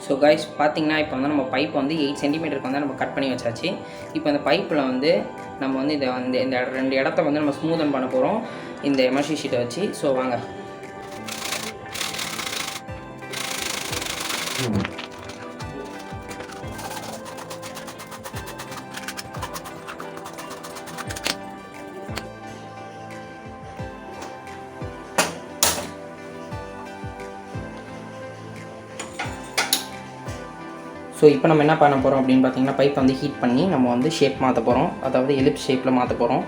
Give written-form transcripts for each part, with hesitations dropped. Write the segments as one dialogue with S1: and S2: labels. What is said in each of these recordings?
S1: So guys பார்த்தீங்கன்னா இப்போ வந்து நம்ம பைப் வந்து 8 சென்டிமீட்டருக்கு வந்து நம்ம கட் பண்ணி வச்சாச்சு. இப்போ இந்த பைப்பில் வந்து நம்ம வந்து இதை வந்து இந்த 2 இடத்த வந்து நம்ம ஸ்மூதன் பண்ண போகிறோம் இந்த எம்எஸ்சி ஷீட்டை வச்சு. ஸோ வாங்க. ஸோ இப்போ நம்ம என்ன பண்ண போகிறோம் அப்படின்னு பார்த்தீங்கன்னா, பைப்பை வந்து ஹீட் பண்ணி நம்ம வந்து ஷேப் மாற்ற போகிறோம். அதாவது எலிப்ஸ் ஷேப்பில் மாற்ற போகிறோம்.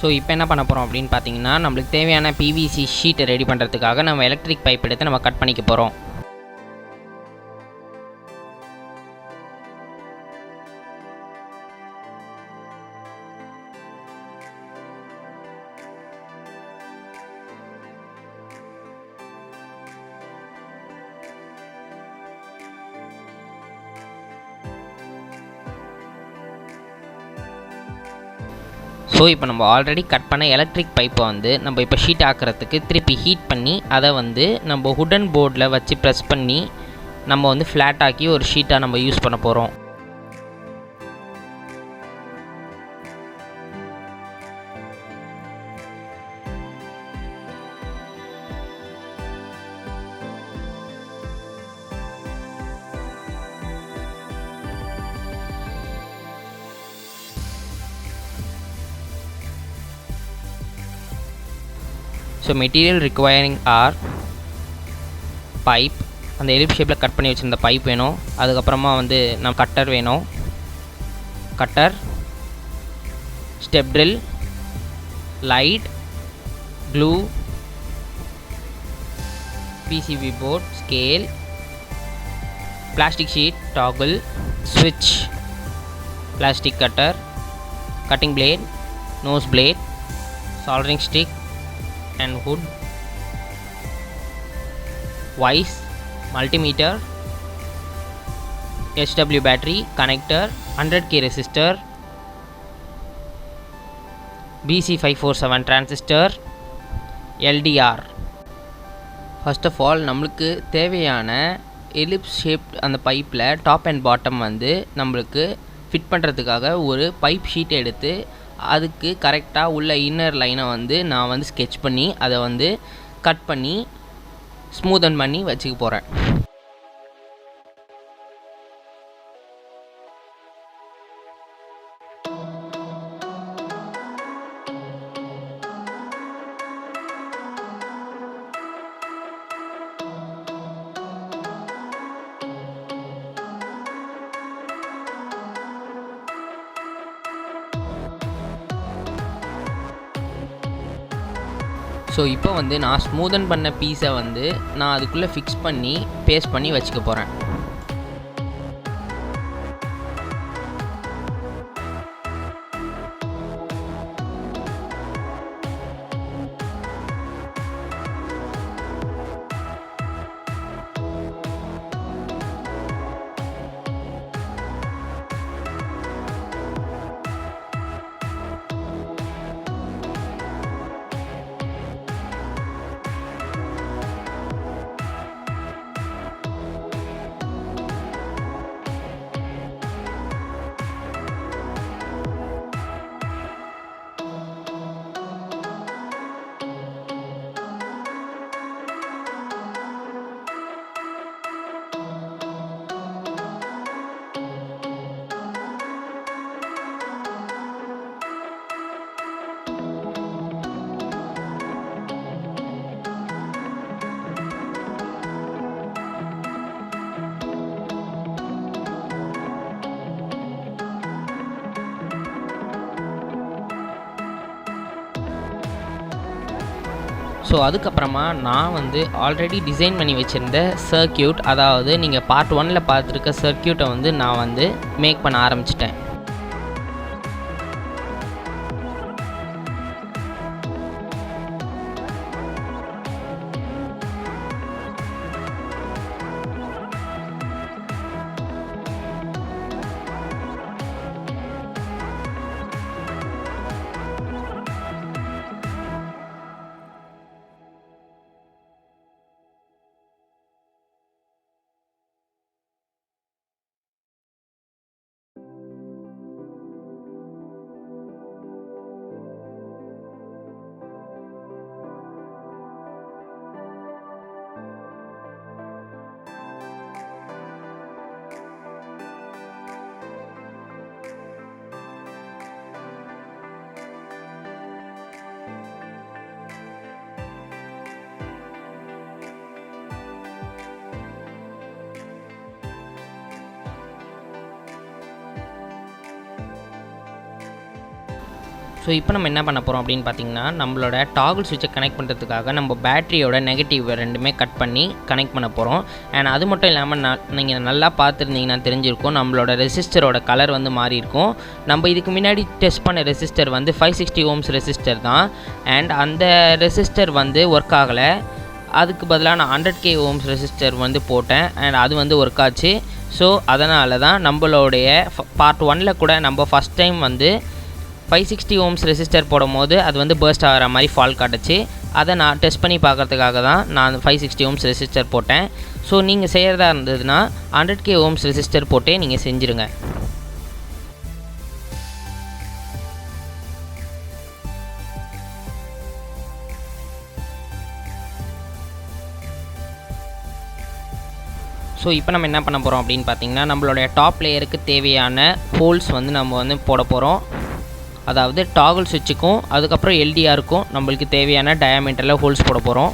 S1: ஸோ இப்போ என்ன பண்ண போகிறோம் அப்படின்னு பார்த்தீங்கன்னா, நம்மளுக்கு தேவையான பிவிசி ஷீட்டை ரெடி பண்ணுறதுக்காக நம்ம எலக்ட்ரிக் பைப் எடுத்து நம்ம கட் பண்ணிக்க போகிறோம். ஸோ இப்போ நம்ம ஆல்ரெடி கட் பண்ண எலக்ட்ரிக் பைப்பை வந்து நம்ம இப்போ ஷீட் ஆக்கிறதுக்கு திருப்பி ஹீட் பண்ணி அதை வந்து நம்ம வுடன் போர்டில் வச்சு ப்ரெஸ் பண்ணி நம்ம வந்து ஃப்ளாட் ஆக்கி ஒரு ஷீட்டாக நம்ம யூஸ் பண்ண போகிறோம். So material requiring are pipe, அந்த எலிப்ஸ் ஷேப்பில் கட் பண்ணி வச்சுருந்த பைப் வேணும். அதுக்கப்புறமா வந்து நம்ம கட்டர் வேணும். Cutter step drill, light, glue, PCB board, scale, plastic sheet, toggle, switch, plastic cutter, cutting blade, nose blade, soldering stick and hood, vise, multimeter, HW battery, connector, 100k resistor, BC547 transistor, LDR. First of all நம்மளுக்கு தேவையான ellipse shape அந்த பைப்பில் top and bottom வந்து நம்மளுக்கு fit பண்ணுறதுக்காக ஒரு pipe sheet எடுத்து அதுக்கு கரெக்டாக உள்ள இன்னர் லைனை வந்து நான் வந்து ஸ்கெட்ச் பண்ணி அதை வந்து கட் பண்ணி ஸ்மூதன் பண்ணி வச்சுக்க போகிறேன். ஸோ இப்போ வந்து நான் ஸ்மூதன் பண்ண பீஸை வந்து நான் அதுக்குள்ளே ஃபிக்ஸ் பண்ணி பேஸ்ட் பண்ணி வச்சுக்க போகிறேன். ஸோ அதுக்கப்புறமா நான் வந்து ஆல்ரெடி டிசைன் பண்ணி வச்சுருந்த சர்க்கியூட், அதாவது நீங்கள் பார்ட் 1ல் பார்த்துருக்க சர்க்கியூட்டை வந்து நான் வந்து மேக் பண்ண ஆரம்பிச்சிட்டேன். ஸோ இப்போ நம்ம என்ன பண்ண போகிறோம் அப்படின்னு பார்த்தீங்கன்னா, நம்மளோட டாகுல் சுவிட்சை கனெக்ட் பண்ணுறதுக்காக நம்ம பேட்டரியோட நெகட்டிவ் ரெண்டுமே கட் பண்ணி கனெக்ட் பண்ண போகிறோம். அண்ட் அது மட்டும் இல்லாமல் நீங்கள் நல்லா பார்த்துருந்தீங்கன்னா தெரிஞ்சிருக்கும், நம்மளோட ரெசிஸ்டரோட கலர் வந்து மாறி இருக்கும். நம்ம இதுக்கு முன்னாடி டெஸ்ட் பண்ண ரெசிஸ்டர் வந்து 560 ohms ரெசிஸ்டர் தான். அண்ட் அந்த ரெசிஸ்டர் வந்து ஒர்க் ஆகலை. அதுக்கு பதிலாக நான் 100k ohms ரெசிஸ்டர் வந்து போட்டேன். அண்ட் அது வந்து ஒர்க் ஆச்சு. ஸோ அதனால தான் நம்மளுடைய பார்ட் 1ல் கூட நம்ம ஃபஸ்ட் டைம் வந்து 560 ohms ரெசிஸ்டர் போடும் போது அது வந்து பர்ஸ்ட் ஆகிற மாதிரி ஃபால்ட் காட்டுச்சு. அதை நான் டெஸ்ட் பண்ணி பார்க்கறதுக்காக தான் நான் 560 ohms ரெசிஸ்டர் போட்டேன். ஸோ நீங்கள் செய்கிறதா இருந்ததுன்னா 100k ohms ரெசிஸ்டர் போட்டே நீங்கள் செஞ்சுருங்க. ஸோ இப்போ நம்ம என்ன பண்ண போகிறோம் அப்படின்னு பார்த்தீங்கன்னா, நம்மளுடைய டாப் லேயருக்கு தேவையான ஹோல்ஸ் வந்து நம்ம வந்து போட போகிறோம். அதாவது டாகுல் சுவிட்சுக்கும் அதுக்கப்புறம் எல்டிஆருக்கும் நம்மளுக்கு தேவையான டயாமீட்டரில் ஹோல்ஸ் போட போகிறோம்.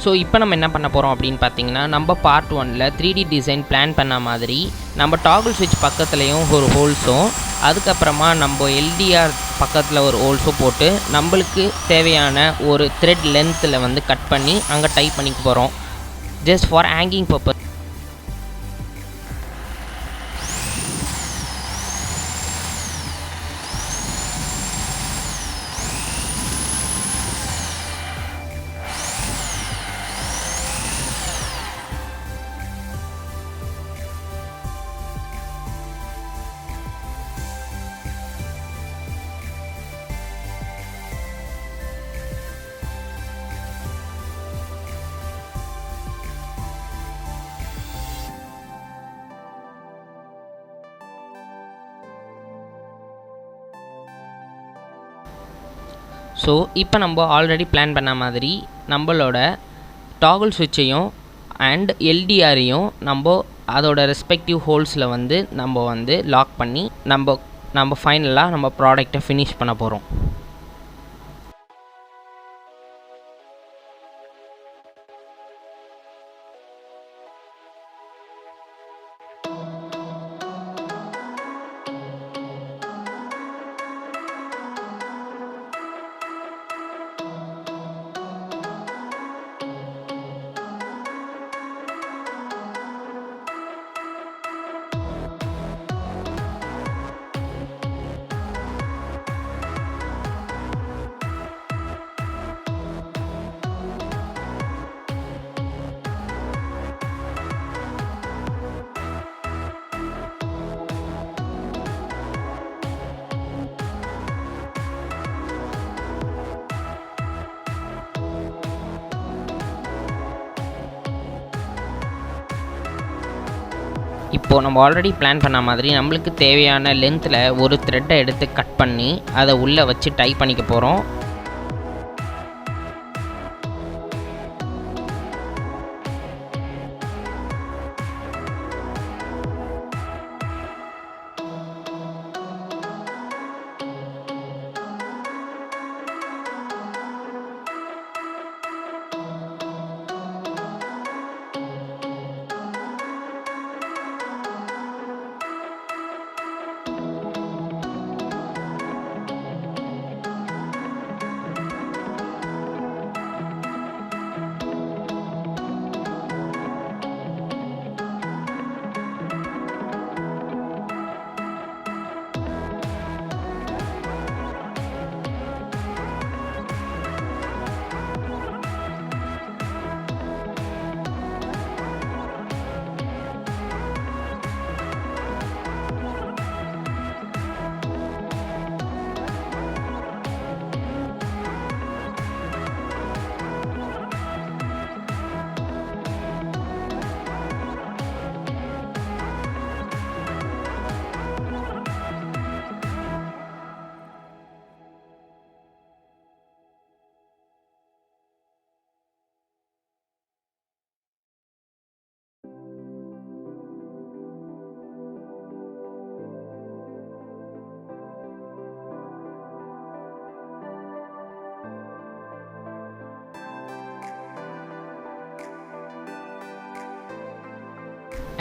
S1: ஸோ இப்போ நம்ம என்ன பண்ண போகிறோம் அப்படின்னு பார்த்தீங்கன்னா, நம்ம பார்ட் 1ல் 3D டிசைன் பிளான் பண்ண மாதிரி நம்ம டாகிள் ஸ்விட்ச் பக்கத்துலேயும் ஒரு ஹோல்ஸும், அதுக்கப்புறமா நம்ம எல்டிஆர் பக்கத்தில் ஒரு ஹோல்ஸும் போட்டு நம்மளுக்கு தேவையான ஒரு த்ரெட் லென்த்தில் வந்து கட் பண்ணி அங்கே டைப் பண்ணிக்க போகிறோம், just for hanging purpose. So இப்போ நம்ம ஆல்ரெடி பிளான் பண்ண மாதிரி நம்மளோட டாகிள் ஸ்விட்சையும் அண்ட் எல்டிஆரையும் நம்ம அதோட ரெஸ்பெக்டிவ் ஹோல்ஸில் வந்து நம்ம வந்து லாக் பண்ணி நம்ம ஃபைனலாக நம்ம ப்ராடக்டை ஃபினிஷ் பண்ண போகிறோம். இப்போது நம்ம ஆல்ரெடி பிளான் பண்ண மாதிரி நம்மளுக்கு தேவையான லென்த்தில் ஒரு த்ரெட்டை எடுத்து கட் பண்ணி அதை உள்ளே வச்சு டைப் பண்ணிக்க போகிறோம்.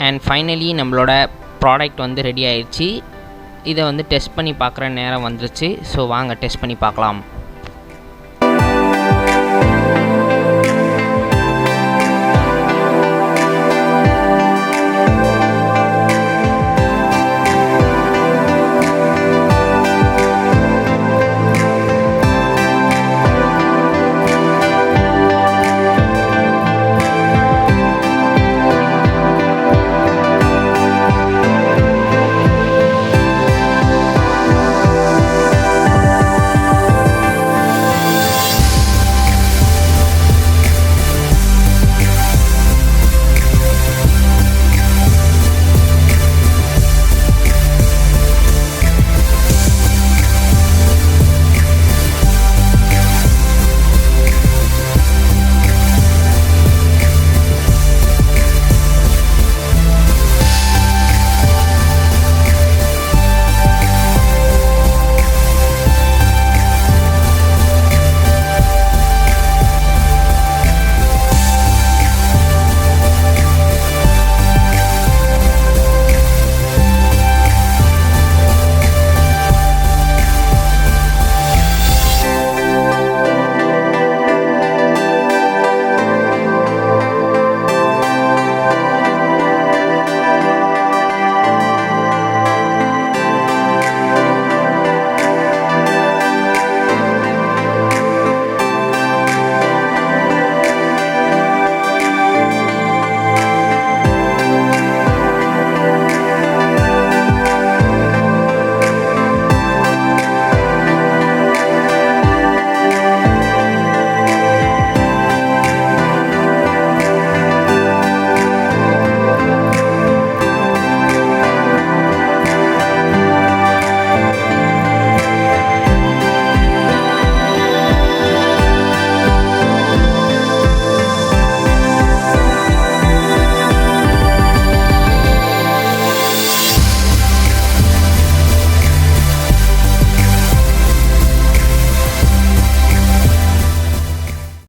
S1: அண்ட் ஃபைனலி நம்மளோட ப்ராடக்ட் வந்து ரெடி ஆயிடுச்சு. இதை வந்து டெஸ்ட் பண்ணி பார்க்குற நேரம் வந்துருச்சு. ஸோ வாங்க டெஸ்ட் பண்ணி பார்க்கலாம்.